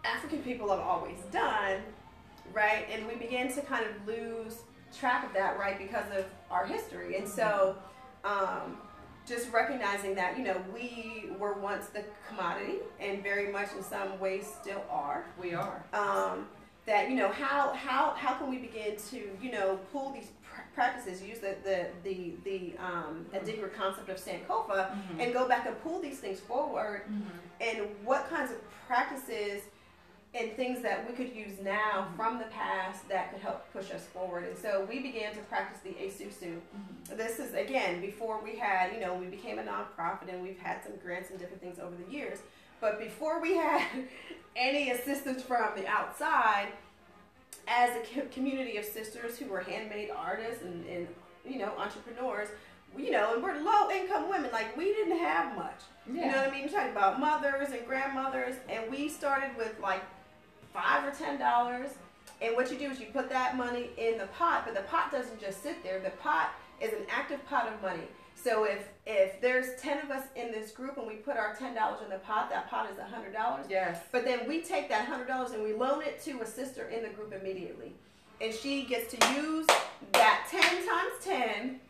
African people have always done, right? And we began to kind of lose track of that, right, because of our history. And so, just recognizing that, we were once the commodity and very much in some ways still are. We are. That, how can we begin to, pull these practices, use the Adigra concept of Sankofa, and go back and pull these things forward, and what kinds of practices and things that we could use now from the past that could help push us forward. And so we began to practice the Esusu. This is, again, before we had, we became a nonprofit, and we've had some grants and different things over the years. But before we had any assistance from the outside, as a community of sisters who were handmade artists and entrepreneurs, and we're low income women, like we didn't have much. Yeah. You know what I mean? We're talking about mothers and grandmothers, and we started with like $5 or $10. And what you do is you put that money in the pot, but the pot doesn't just sit there. The pot is an active pot of money. So if there's 10 of us in this group and we put our $10 in the pot, that pot is $100. Yes. But then we take that $100 and we loan it to a sister in the group immediately. And she gets to use that 10 times 10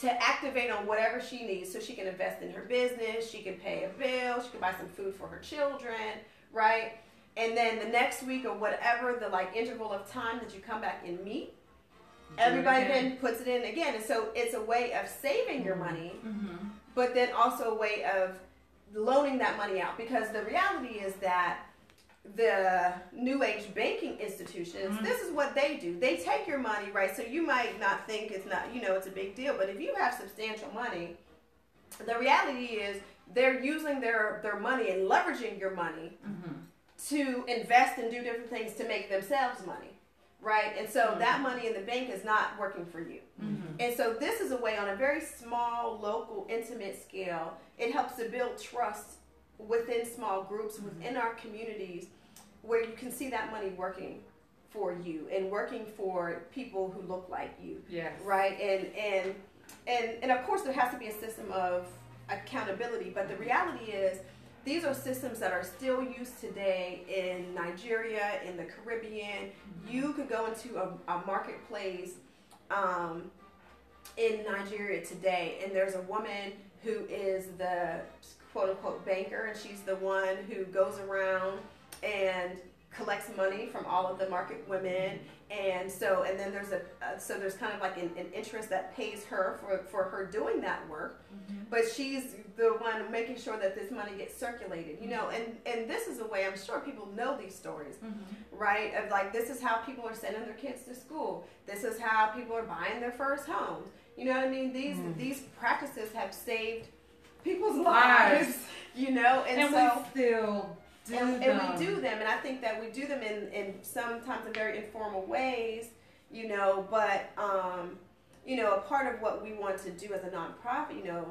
to activate on whatever she needs. So she can invest in her business, she can pay a bill, she can buy some food for her children, right? And then the next week or whatever the interval of time that you come back and meet, everybody then puts it in again. And so it's a way of saving your money, but then also a way of loaning that money out. Because the reality is that the new age banking institutions, this is what they do. They take your money, right? So you might not think it's not, it's a big deal. But if you have substantial money, the reality is they're using their money and leveraging your money to invest and do different things to make themselves money. Right? And so that money in the bank is not working for you. And so this is a way on a very small, local, intimate scale. It helps to build trust within small groups, within our communities, where you can see that money working for you and working for people who look like you. Yes. Right? And of course there has to be a system of accountability, but the reality is these are systems that are still used today in Nigeria, in the Caribbean. You could go into a marketplace in Nigeria today, and there's a woman who is the quote-unquote banker, and she's the one who goes around and collects money from all of the market women. And then there's kind of like an interest that pays her for her doing that work, but she's the one making sure that this money gets circulated, and this is a way, I'm sure people know these stories, right? Of like, this is how people are sending their kids to school. This is how people are buying their first homes. You know what I mean? These practices have saved people's lives, and so we still do them. And we do them, and I think that we do them in sometimes in very informal ways, but a part of what we want to do as a nonprofit,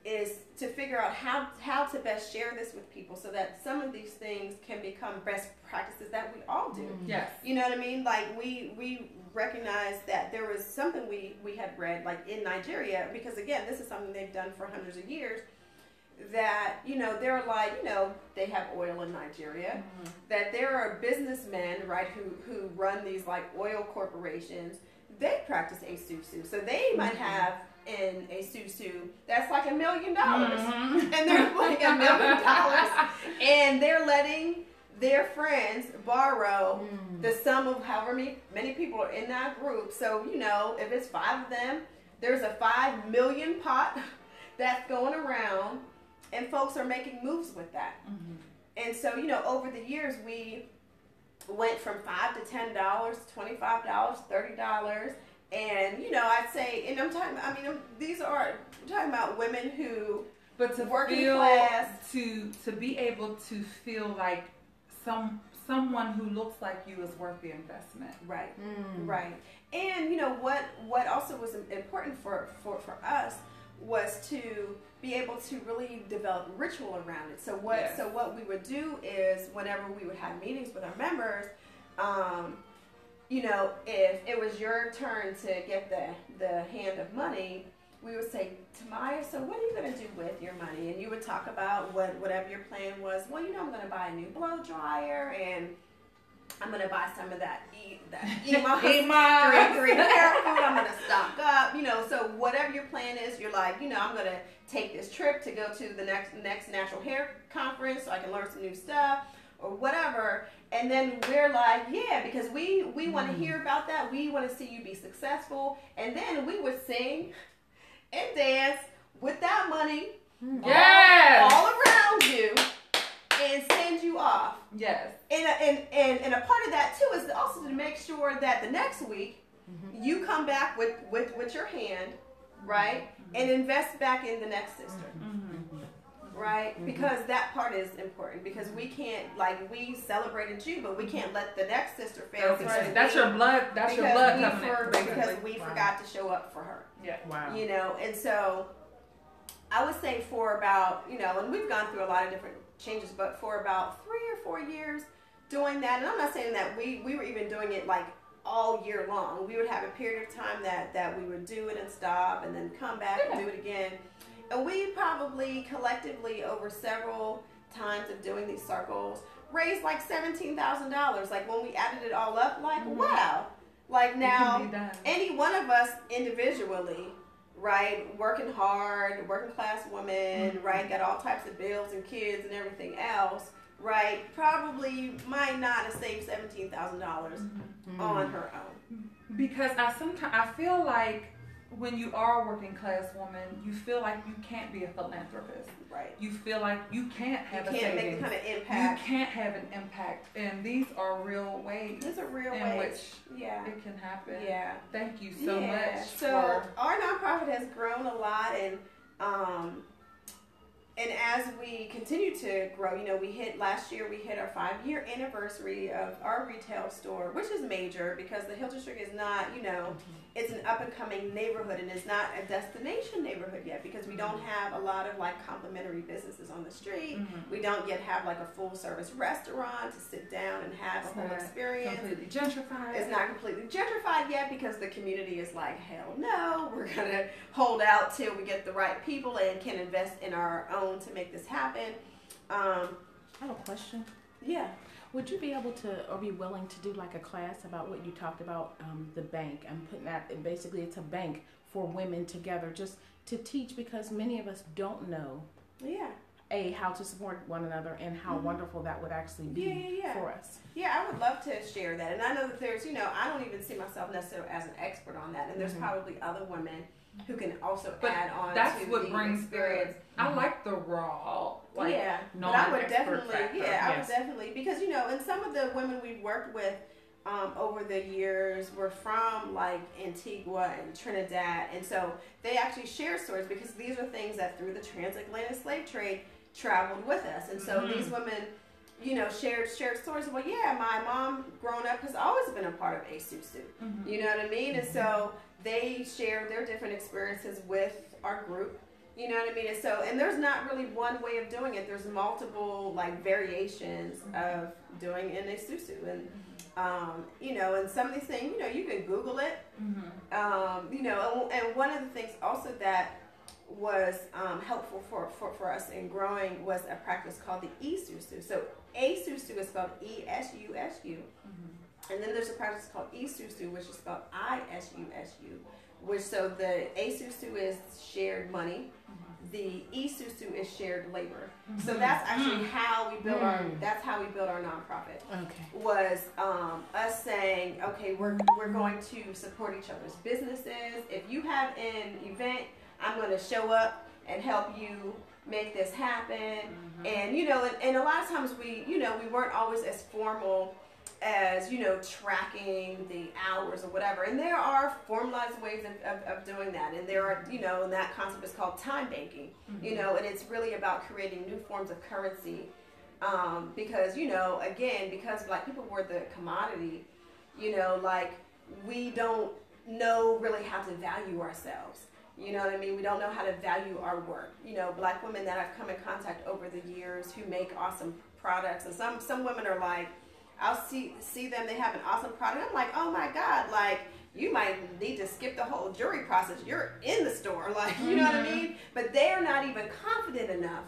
is to figure out how to best share this with people so that some of these things can become best practices that we all do. Yes. You know what I mean? Like we recognize that there was something we had read, like in Nigeria, because again, this is something they've done for hundreds of years, that, they're like, they have oil in Nigeria, that there are businessmen, right, who run these like oil corporations. They practice Esusu. So they might have in Esusu that's like $1 million. And they're like $1 million. And they're letting their friends borrow the sum of however many people are in that group. So, if it's 5 of them, there's a 5 million pot that's going around, and folks are making moves with that. And so, over the years, we went from $5 to $10, $25, $30. And, I'd say, and I'm talking about women who, but to working feel, class, to be able to feel like someone who looks like you is worth the investment. Right, right. And, what also was important for us was to be able to really develop ritual around it. So what we would do is, whenever we would have meetings with our members, if it was your turn to get the hand of money, we would say, Tamaya, so what are you going to do with your money? And you would talk about whatever your plan was. Well, I'm going to buy a new blow dryer, and I'm gonna buy some of that green hair food. I'm gonna stock up, So whatever your plan is, you're like, I'm gonna take this trip to go to the next natural hair conference so I can learn some new stuff or whatever. And then we're like, yeah, because we want to hear about that. We want to see you be successful. And then we would sing and dance with that money all around you and send you off. Yes. And a part of that too is also to make sure that the next week you come back with your hand, right? And invest back in the next sister. Right? Because that part is important. Because we can't, we celebrated you, but we can't let the next sister fail. That's right. That's your blood. That's your blood coming in. Because we forgot to show up for her. Yeah. Wow. And so I would say for about, and we've gone through a lot of different changes, but for about 3 or 4 years doing that, and I'm not saying that we were even doing it all year long. We would have a period of time that we would do it and stop and then come back and do it again. And we probably collectively over several times of doing these circles raised $17,000. When we added it all up, wow. Now, any one of us individually, right, working hard, working class woman, right, got all types of bills and kids and everything else, right, probably might not have saved $17,000 on her own. Because I feel like when you are a working class woman, you feel like you can't be a philanthropist. Right. You feel like you can't have a savings. You can't make the kind of impact. You can't have an impact. And these are real ways. These are real in ways. Which it can happen. Yeah. Thank you so much. So our nonprofit has grown a lot, and as we continue to grow, last year we hit our 5-year anniversary of our retail store, which is major because the Hill District is not, it's an up and coming neighborhood and it's not a destination neighborhood yet because we don't have a lot of complementary businesses on the street. We don't yet have a full service restaurant to sit down and have a whole experience. Completely gentrified. It's not completely gentrified yet because the community is hell no, we're gonna hold out till we get the right people and can invest in our own to make this happen. I have a question. Yeah. Would you be able to, or be willing to do a class about what you talked about, the bank? I'm putting that, basically it's a bank for women together, just to teach because many of us don't know. Yeah. How to support one another and how wonderful that would actually be for us. Yeah, I would love to share that. And I know that there's, I don't even see myself necessarily as an expert on that. And there's probably other women who can also add on that's to what the brings experience. I like the raw, but I would definitely, I would definitely, because and some of the women we've worked with over the years were from Antigua and Trinidad, and so they actually share stories because these are things that through the transatlantic slave trade traveled with us, and so these women, shared stories of, my mom growing up has always been a part of ASUSU, you know what I mean, and so they share their different experiences with our group, you know what I mean? And so, and there's not really one way of doing it. There's multiple variations of doing in a susu. And, and some of these things, you can Google it, and one of the things also that was helpful for us in growing was a practice called the e-susu. So a-susu is spelled E-S-U-S-U. And then there's a practice called Isusu, which is spelled I-S-U-S-U, which so the Asusu is shared money, the Isusu is shared labor. So that's actually how we build our nonprofit. Okay. Was us saying, okay, we're going to support each other's businesses. If you have an event, I'm going to show up and help you make this happen. And and a lot of times we weren't always as formal as tracking the hours or whatever, and there are formalized ways of doing that, and there are and that concept is called time banking, and it's really about creating new forms of currency, because again, because Black people were the commodity, we don't know really how to value ourselves. You know what I mean? We don't know how to value our work. Black women that I've come in contact over the years who make awesome products, and some women are like, I'll see them, they have an awesome product. I'm like, oh my God, you might need to skip the whole jury process. You're in the store, you know what I mean? But they're not even confident enough.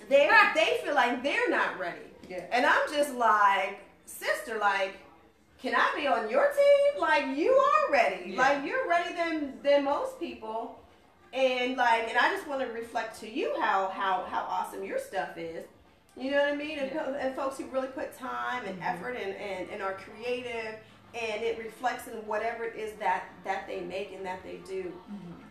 They feel like they're not ready. Yeah. And I'm just like, sister, like, can I be on your team? Like, you are ready. Yeah. Like, you're ready than most people. And like, and I just want to reflect to you how awesome your stuff is. You know what I mean? And folks who really put time and effort and are creative, and it reflects in whatever it is that they make and that they do,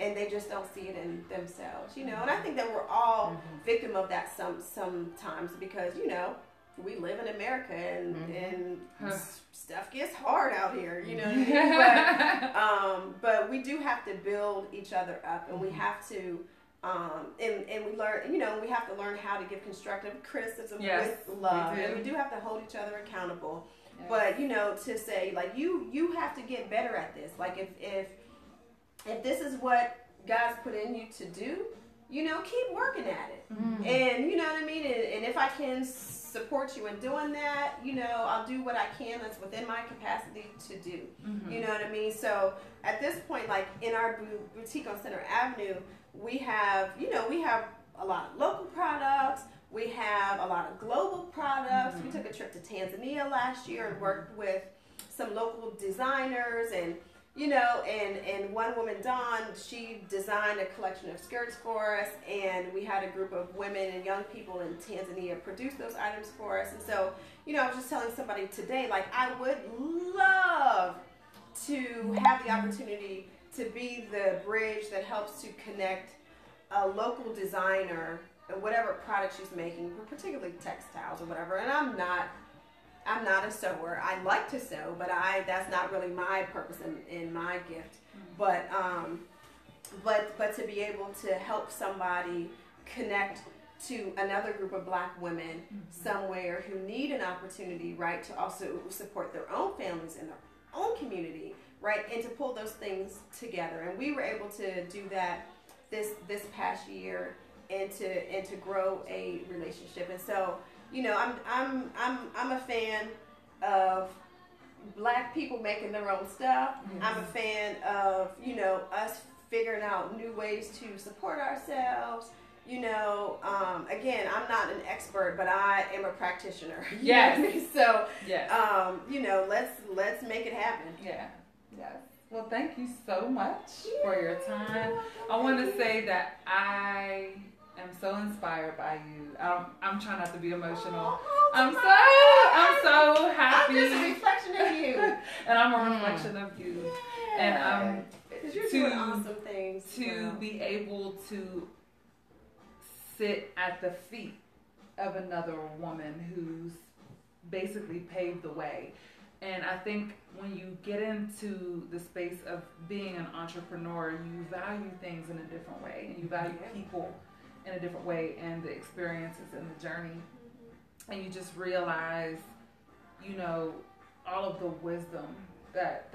and they just don't see it in themselves. You know, and I think that we're all victim of that sometimes, because you know, we live in America and stuff gets hard out here. You know what I mean? But we do have to build each other up, and we have to. And we learn, you know, we have to learn how to give constructive criticism with love, and we do have to hold each other accountable. Yes. But you know, to say like you have to get better at this. Like if this is what God's put in you to do, you know, keep working at it. And you know what I mean. And if I can support you in doing that, you know, I'll do what I can that's within my capacity to do. You know what I mean. So at this point, like in our boutique on Center Avenue, we have a lot of local products. We have a lot of global products. We took a trip to Tanzania last year and worked with some local designers, and you know, and one woman, Dawn, she designed a collection of skirts for us, and we had a group of women and young people in Tanzania produce those items for us. And so, you know, I was just telling somebody today, like, I would love to have the opportunity to be the bridge that helps to connect a local designer and whatever product she's making, particularly textiles or whatever. And I'm not a sewer. I like to sew, but that's not really my purpose in my gift. But to be able to help somebody connect to another group of Black women somewhere who need an opportunity, right, to also support their own families and their own community, right, and to pull those things together. And we were able to do that this past year, and to grow a relationship. And so, you know, I'm a fan of Black people making their own stuff. I'm a fan of, you know, us figuring out new ways to support ourselves. You know, again, I'm not an expert, but I am a practitioner. Yes. You know what I mean? So, yes. You know, let's make it happen. Yeah. Yes. Well, thank you so much for your time. I want to say that I am so inspired by you. I'm trying not to be emotional. I'm so happy. I'm just a reflection of you. And I'm a reflection of you. Yeah. And you're doing awesome things. To be able to sit at the feet of another woman who's basically paved the way. And I think when you get into the space of being an entrepreneur, you value things in a different way, and you value people in a different way, and the experiences and the journey. And you just realize, you know, all of the wisdom that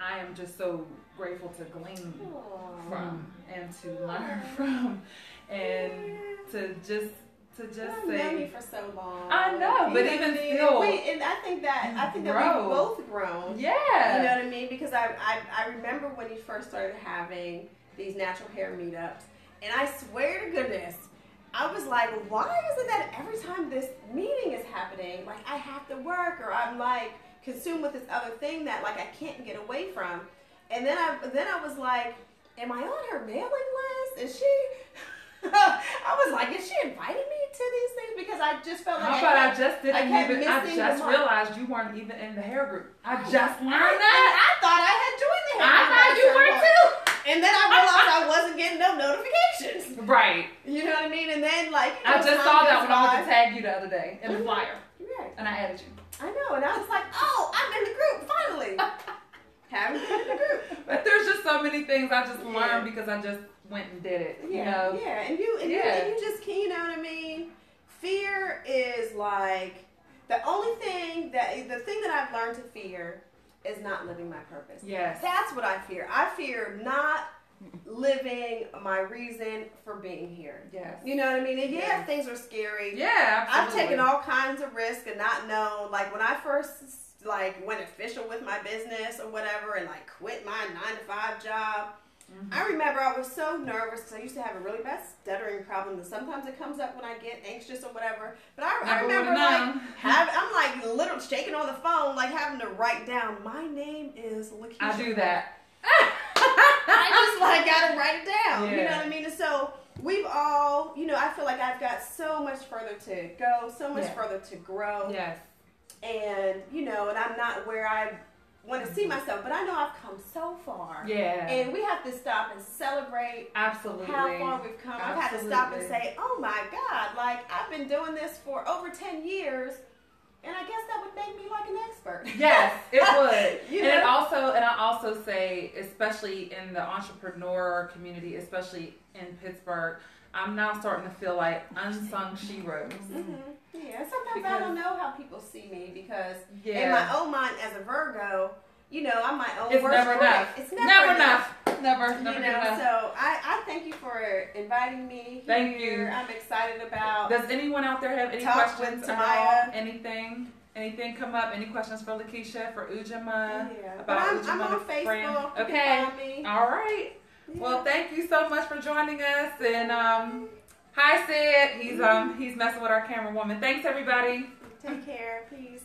I am just so grateful to glean from and to learn from, and to just say. I've known you for so long. I know, but even still, and I think that we've both grown. Yeah, you know what I mean. Because I remember when you first started having these natural hair meetups, and I swear to goodness, I was like, why is it that every time this meeting is happening, like I have to work, or I'm like consumed with this other thing that like I can't get away from. And then I was like, am I on her mailing list? Is she? I was like, is she inviting me to these things? Because I just felt like I just realized you weren't even in the hair group. I just learned that. I thought I had joined the hair group. I thought you were too. And then I realized I wasn't getting no notifications. Right. You know what I mean? And then like, you know, I just saw that when I went to tag you the other day in the flyer. Right. And I added you. I know, and I was like, oh, I'm in the group finally. Haven't been in the group. But there's just so many things I just learned because I just went and did it. You know? Yeah, and you just, you know what I mean? Fear is like the thing that I've learned to fear is not living my purpose. Yes. That's what I fear. I fear not living my reason for being here. Yes. You know what I mean? And things are scary. Yeah, absolutely. I've taken all kinds of risks and not known. Like when I first like went official with my business or whatever, and like quit my 9-to-5 job, I remember I was so nervous because I used to have a really bad stuttering problem, and sometimes it comes up when I get anxious or whatever. But I remember like I'm like literally shaking on the phone, like having to write down, my name is LaKeisha. I do that. I just like gotta write it down. Yeah. You know what I mean? And so we've all, I feel like I've got so much further to go, so much further to grow. Yes. And and I'm not where I want to see myself, but I know I've come so far. Yeah. And we have to stop and celebrate Absolutely. how far we've come. I've had to stop and say, oh my God, like I've been doing this for over 10 years, and I guess that would make me like an expert. Yes, it would. And I also say, especially in the entrepreneur community, especially in Pittsburgh, I'm now starting to feel like unsung sheroes. Mm-hmm. Yeah, sometimes I don't know how people see me because in Yeah. my own mind as a Virgo, I'm my own It's worst never critic. enough. It's never enough. Never enough. So I thank you for inviting me here. Thank you. I'm excited about. Does anyone out there have any Talk questions with at Tamaya. all? Anything come up? Any questions for LaKeisha, for Ujima? Yeah. About But I'm Ujima, on the Facebook. brand? You Okay. can find me. All right. Yeah. Well, thank you so much for joining us. And hi, Sid. He's messing with our camera woman. Thanks, everybody. Take care. Peace.